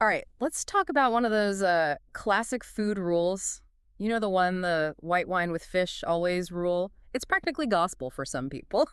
All right, let's talk about one of those classic food rules. You know the one, the white wine with fish always rule? It's practically gospel for some people.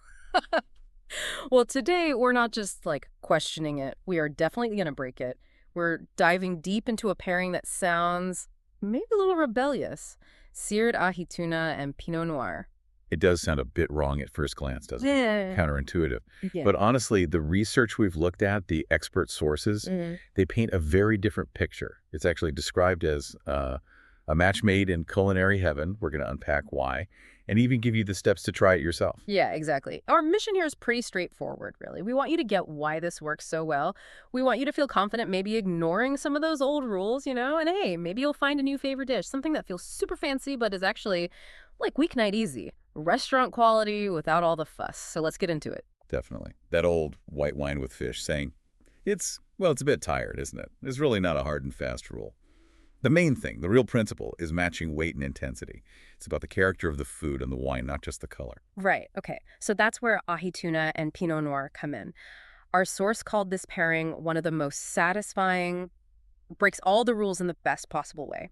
Well, today we're not just questioning it. We are definitely going to break it. We're diving deep into a pairing that sounds maybe a little rebellious. Seared Ahi Tuna and Pinot Noir. It does sound a bit wrong at first glance, doesn't it? Yeah. Counterintuitive. Yeah. But honestly, the research we've looked at, the expert sources, they paint a very different picture. It's actually described as a match made in culinary heaven. We're going to unpack why, and even give you the steps to try it yourself. Yeah, exactly. Our mission here is pretty straightforward, really. We want you to get why this works so well. We want you to feel confident maybe ignoring some of those old rules, and hey, maybe you'll find a new favorite dish, something that feels super fancy but is actually like weeknight easy. Restaurant quality without all the fuss. So let's get into it. Definitely. That old white wine with fish saying, well, it's a bit tired, isn't it? It's really not a hard and fast rule. The main thing, the real principle, is matching weight and intensity. It's about the character of the food and the wine, not just the color. Right. Okay. So that's where ahi tuna and Pinot Noir come in. Our source called this pairing one of the most satisfying, breaks all the rules in the best possible way.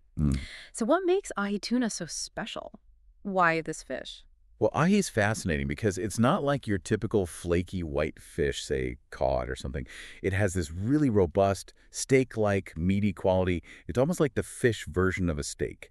So what makes ahi tuna so special? Why this fish? Well, ahi's fascinating because it's not like your typical flaky white fish, say cod or something. It has this really robust, steak-like, meaty quality. It's almost like the fish version of a steak.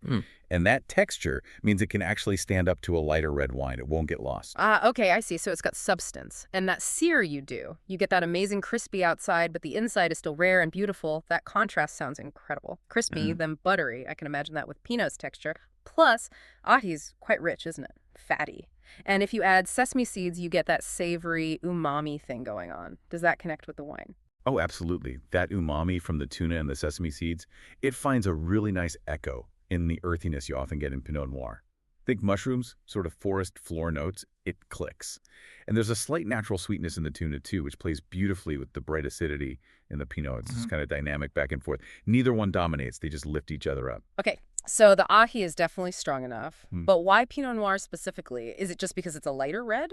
And that texture means it can actually stand up to a lighter red wine. It won't get lost. Okay, I see. So it's got substance. And that sear you get that amazing crispy outside, but the inside is still rare and beautiful. That contrast sounds incredible. Crispy, then buttery. I can imagine that with Pinot's texture. Plus, ahi's quite rich, isn't it? Fatty. And if you add sesame seeds, you get that savory umami thing going on. Does that connect with the wine? Oh, absolutely. That umami from the tuna and the sesame seeds, it finds a really nice echo in the earthiness you often get in Pinot Noir. Think mushrooms, sort of forest floor notes, it clicks. And there's a slight natural sweetness in the tuna too, which plays beautifully with the bright acidity in the Pinot. It's just kind of dynamic back and forth. Neither one dominates, they just lift each other up. Okay, so the ahi is definitely strong enough. But why Pinot Noir specifically? Is it just because it's a lighter red?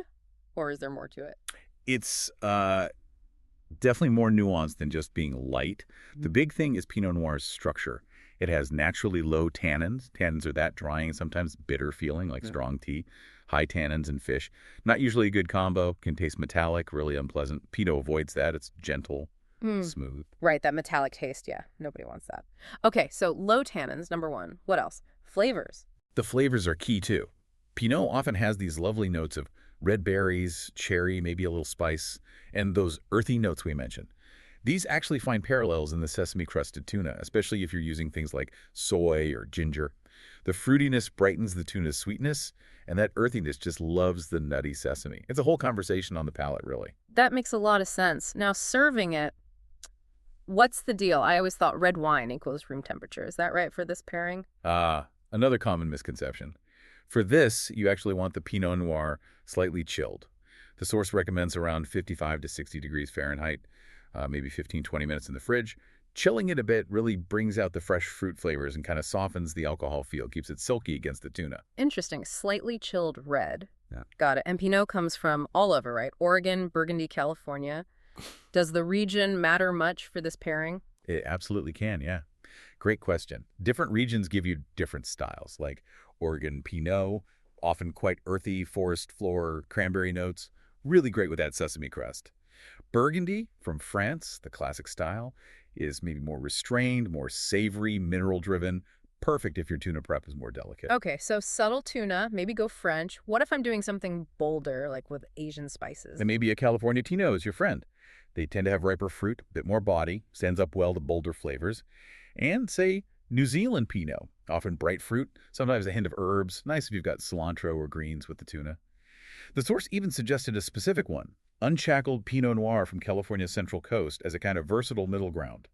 Or is there more to it? It's definitely more nuanced than just being light. The big thing is Pinot Noir's structure. It has naturally low tannins. Tannins are that drying, sometimes bitter feeling, like strong tea. High tannins in fish. Not usually a good combo. Can taste metallic, really unpleasant. Pinot avoids that. It's gentle, smooth. Right, that metallic taste, yeah. Nobody wants that. Okay, so low tannins, number one. What else? Flavors. The flavors are key, too. Pinot often has these lovely notes of red berries, cherry, maybe a little spice, and those earthy notes we mentioned. These actually find parallels in the sesame-crusted tuna, especially if you're using things like soy or ginger. The fruitiness brightens the tuna's sweetness, and that earthiness just loves the nutty sesame. It's a whole conversation on the palate, really. That makes a lot of sense. Now, serving it, what's the deal? I always thought red wine equals room temperature. Is that right for this pairing? Another common misconception. For this, you actually want the Pinot Noir slightly chilled. The source recommends around 55 to 60 degrees Fahrenheit, maybe 15-20 minutes in the fridge. Chilling it a bit really brings out the fresh fruit flavors and kind of softens the alcohol feel, keeps it silky against the tuna. Interesting. Slightly chilled red. Yeah. Got it. And Pinot comes from all over, right? Oregon, Burgundy, California. Does the region matter much for this pairing? It absolutely can, yeah. Great question. Different regions give you different styles, like Oregon Pinot, often quite earthy, forest floor, cranberry notes. Really great with that sesame crust. Burgundy from France, the classic style, is maybe more restrained, more savory, mineral-driven. Perfect if your tuna prep is more delicate. Okay, so subtle tuna, maybe go French. What if I'm doing something bolder, like with Asian spices? And maybe a California Tino is your friend. They tend to have riper fruit, a bit more body, stands up well to bolder flavors. And, say, New Zealand Pinot, often bright fruit, sometimes a hint of herbs. Nice if you've got cilantro or greens with the tuna. The source even suggested a specific one, unshackled Pinot Noir from California's Central Coast, as a kind of versatile middle ground.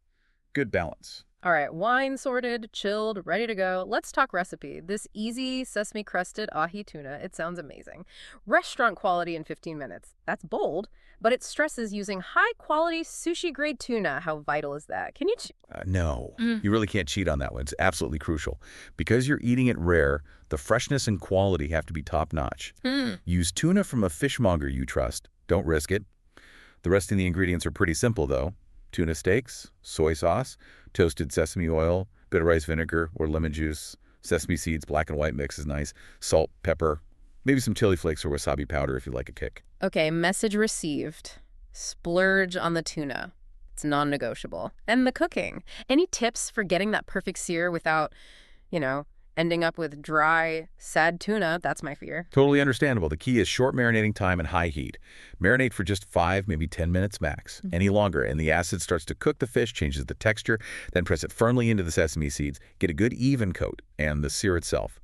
Good balance. All right, wine sorted, chilled, ready to go. Let's talk recipe. This easy sesame-crusted ahi tuna, it sounds amazing. Restaurant quality in 15 minutes. That's bold, but it stresses using high-quality sushi-grade tuna. How vital is that? Can you... No, you really can't cheat on that one. It's absolutely crucial. Because you're eating it rare, the freshness and quality have to be top-notch. Use tuna from a fishmonger you trust. Don't risk it. The rest of the ingredients are pretty simple, though. Tuna steaks, soy sauce, toasted sesame oil, bitter rice vinegar or lemon juice, sesame seeds, black and white mix is nice, salt, pepper, maybe some chili flakes or wasabi powder if you like a kick. Okay, message received. Splurge on the tuna. It's non-negotiable. And the cooking. Any tips for getting that perfect sear without, you know, ending up with dry, sad tuna? That's my fear. Totally understandable. The key is short marinating time and high heat. Marinate for just 5, maybe 10 minutes max. Any longer, and the acid starts to cook the fish, changes the texture, then press it firmly into the sesame seeds. Get a good even coat, and the sear itself.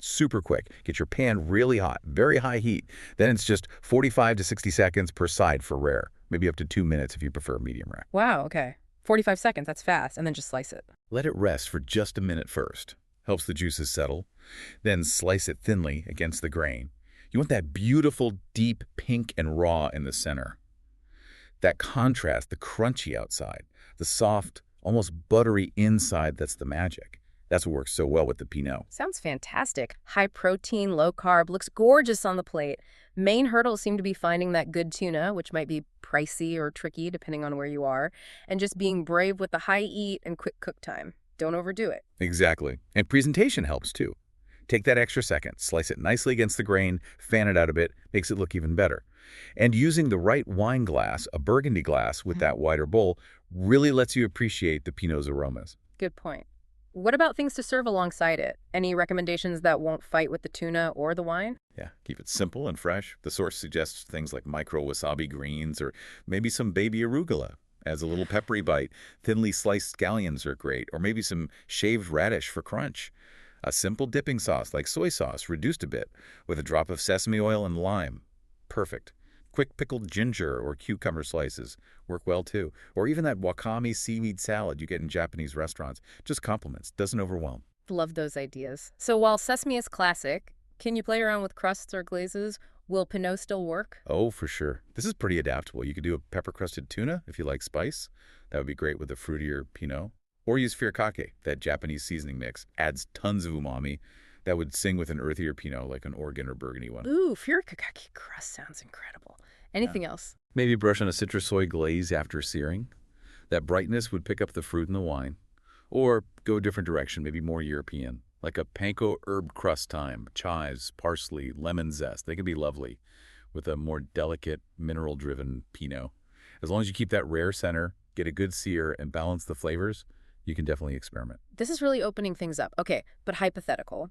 Super quick. Get your pan really hot, very high heat. Then it's just 45 to 60 seconds per side for rare. Maybe up to 2 minutes if you prefer medium rare. Wow, okay. 45 seconds, that's fast. And then just slice it. Let it rest for just a minute first. Helps the juices settle. Then slice it thinly against the grain. You want that beautiful, deep pink and raw in the center. That contrast, the crunchy outside, the soft, almost buttery inside, that's the magic. That's what works so well with the Pinot. Sounds fantastic. High protein, low carb, looks gorgeous on the plate. Main hurdles seem to be finding that good tuna, which might be pricey or tricky depending on where you are, and just being brave with the high eat and quick cook time. Don't overdo it. Exactly. And presentation helps too. Take that extra second, slice it nicely against the grain, fan it out a bit, makes it look even better. And using the right wine glass, a burgundy glass with that wider bowl, really lets you appreciate the Pinot's aromas. Good point. What about things to serve alongside it? Any recommendations that won't fight with the tuna or the wine? Yeah, keep it simple and fresh. The source suggests things like micro wasabi greens or maybe some baby arugula. Adds a little peppery bite. Thinly sliced scallions are great, or maybe some shaved radish for crunch. A simple dipping sauce like soy sauce, reduced a bit, with a drop of sesame oil and lime. Perfect. Quick pickled ginger or cucumber slices work well too. Or even that wakame seaweed salad you get in Japanese restaurants. Just compliments, doesn't overwhelm. Love those ideas. So while sesame is classic, can you play around with crusts or glazes? Will Pinot still work? Oh, for sure. This is pretty adaptable. You could do a pepper-crusted tuna if you like spice. That would be great with a fruitier Pinot. Or use furikake, that Japanese seasoning mix. Adds tons of umami. That would sing with an earthier Pinot like an Oregon or Burgundy one. Ooh, furikake crust sounds incredible. Anything else? Maybe brush on a citrus soy glaze after searing. That brightness would pick up the fruit in the wine. Or go a different direction, maybe more European, like a panko herb crust time, chives, parsley, lemon zest. They can be lovely with a more delicate, mineral-driven Pinot. As long as you keep that rare center, get a good sear, and balance the flavors, you can definitely experiment. This is really opening things up. Okay, but hypothetical.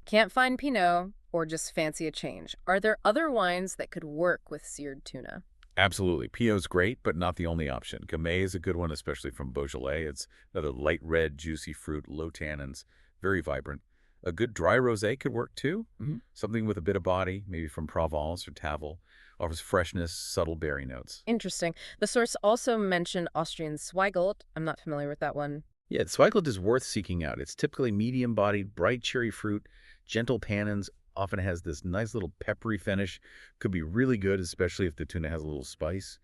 Can't find Pinot or just fancy a change. Are there other wines that could work with seared tuna? Absolutely. Pinot's great, but not the only option. Gamay is a good one, especially from Beaujolais. It's another light red, juicy fruit, low tannins, very vibrant. A good dry rosé could work too. Something with a bit of body, maybe from Provence or Tavel, offers freshness, subtle berry notes. Interesting. The source also mentioned Austrian Zweigelt. I'm not familiar with that one. Yeah, Zweigelt is worth seeking out. It's typically medium-bodied, bright cherry fruit, gentle tannins, often has this nice little peppery finish. Could be really good, especially if the tuna has a little spice.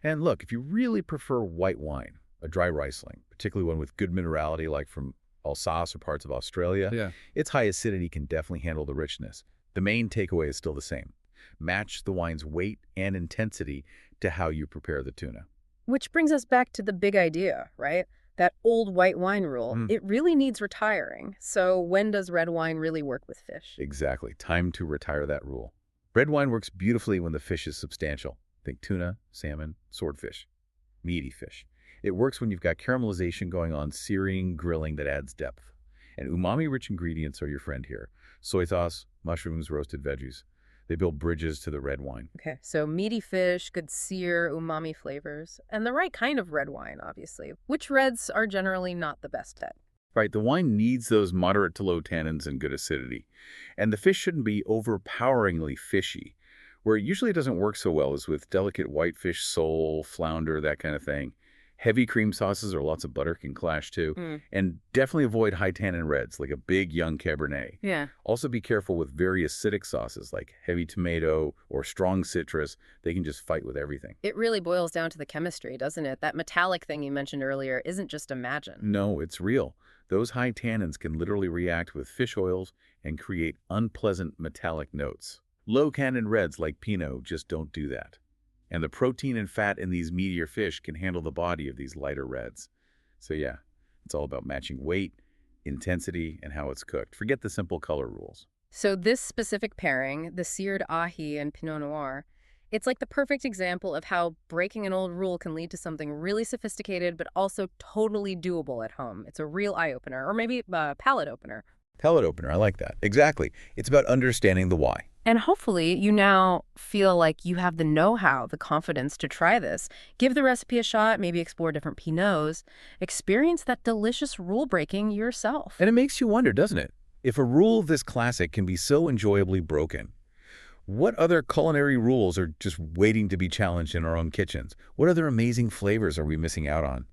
And look, if you really prefer white wine, a dry Riesling, particularly one with good minerality like from Alsace or parts of Australia, its high acidity can definitely handle the richness. The main takeaway is still the same. Match the wine's weight and intensity to how you prepare the tuna. Which brings us back to the big idea, right? That old white wine rule. It really needs retiring. So when does red wine really work with fish? Exactly. Time to retire that rule. Red wine works beautifully when the fish is substantial. Think tuna, salmon, swordfish, meaty fish. It works when you've got caramelization going on, searing, grilling that adds depth. And umami-rich ingredients are your friend here. Soy sauce, mushrooms, roasted veggies. They build bridges to the red wine. Okay, so meaty fish, good sear, umami flavors, and the right kind of red wine, obviously. Which reds are generally not the best bet? Right, the wine needs those moderate to low tannins and good acidity. And the fish shouldn't be overpoweringly fishy. Where it usually doesn't work so well is with delicate whitefish, sole, flounder, that kind of thing. Heavy cream sauces or lots of butter can clash too. And definitely avoid high tannin reds like a big young Cabernet. Yeah. Also be careful with very acidic sauces like heavy tomato or strong citrus. They can just fight with everything. It really boils down to the chemistry, doesn't it? That metallic thing you mentioned earlier isn't just imagined. No, it's real. Those high tannins can literally react with fish oils and create unpleasant metallic notes. Low tannin reds like Pinot just don't do that. And the protein and fat in these meatier fish can handle the body of these lighter reds. So yeah, it's all about matching weight, intensity, and how it's cooked. Forget the simple color rules. So this specific pairing, the Seared Ahi and Pinot Noir, it's like the perfect example of how breaking an old rule can lead to something really sophisticated but also totally doable at home. It's a real eye-opener, or maybe a palate opener. Palate opener, I like that. Exactly. It's about understanding the why. And hopefully you now feel like you have the know-how, the confidence to try this. Give the recipe a shot, maybe explore different Pinots, experience that delicious rule breaking yourself. And it makes you wonder, doesn't it? If a rule this classic can be so enjoyably broken, what other culinary rules are just waiting to be challenged in our own kitchens? What other amazing flavors are we missing out on?